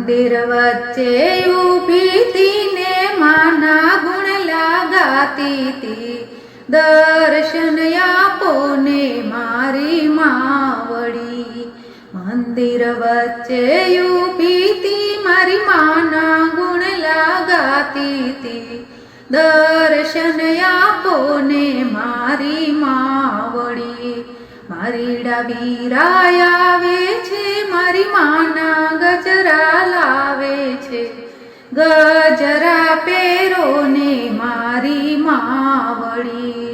મંદિર વચ્ચે ઊભી તી ને માના ગુણ લગાતી તી, દર્શન આપો ને મારી માવડી. મંદિર વચ્ચે ઊભી તી મારી માના ગુણ લગાતી તી, દર્શન આપો ને મારી માવડી. મારી ડાબી રાય આવે છે, મારી માના ગજરા લાવે છે, ગજરા પહેરો ને મારી માવડી.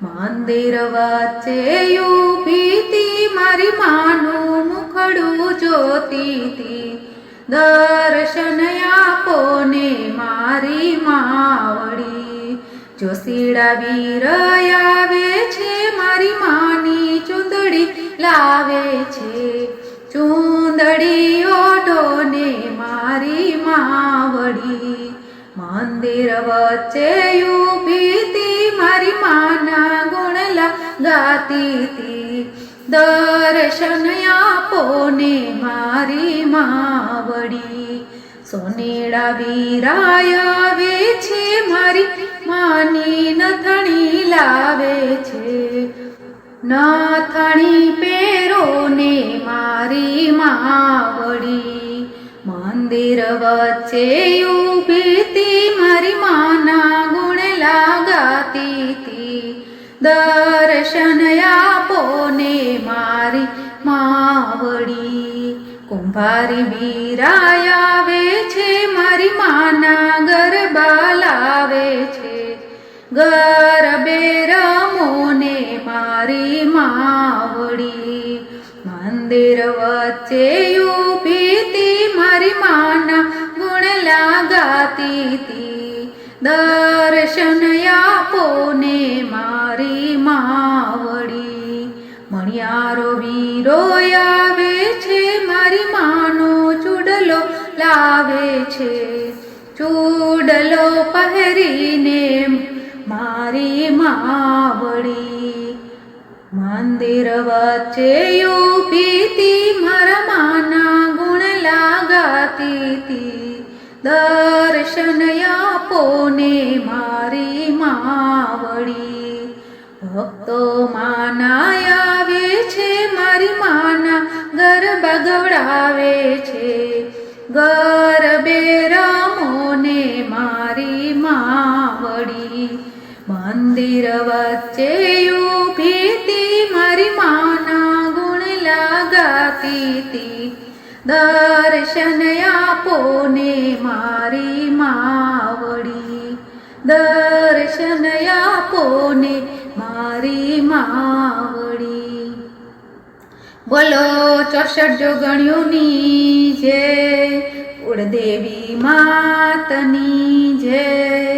મંદિર વચ્ચે ઊભી તી મારી માનું મુખડું જોતી તી, દર્શન આપો ને મારી માવડી. જોશીડા વીર આવે છે, મારી માની ચૂંદડી લાવે છે, ચૂંદડી ઓઢો ને મારી માવડી. મંદિર વચ્ચે ઊભી તી મારી માના ગુણ લગાતી તી, દર્શન આપો ને મારી માવડી. સોનેડા વીરાય આવે છે, મારી માની નથણી લાવે છે, નથણી પહેરો ને મારી માવડી. મંદિર વચ્ચે ઊભી તી મારી માના ગુણ લગાતી તી, દર્શન આપો ને મારી માવડી. કુંભારી વીરાય આવે છે, મારી માના ગરબા લાવે છે, ગરબે રમો ને મારી માવડી. મંદિર વચ્ચે ઊભી તી મારી માના ગુણ લગાતી તી, દર્શન આપો ને મારી માવડી. મણિયારો વીરો આવે છે, મારી માનો ચૂડલો લાવે છે, ચૂડલો પહેરીને મારી માવડી. મંદિર વચ્ચે ઊભી તી મારા માના ગુણ લગાતી તી, દર્શન આપો ને મારી માવડી. ભક્તો માના આવે છે, મારી માના ગરબા ગવડાવે છે, ગરબે રમો ને મારી માવડી. મંદિર વચ્ચે ઊભી તી મારી માના ગુણ લગાતી તી, દર્શન આપો ને મારી માવડી, દર્શન આપો ને મારી માવડી. બોલો 64 જોગણીઓની જય, કુળદેવી માતની જય.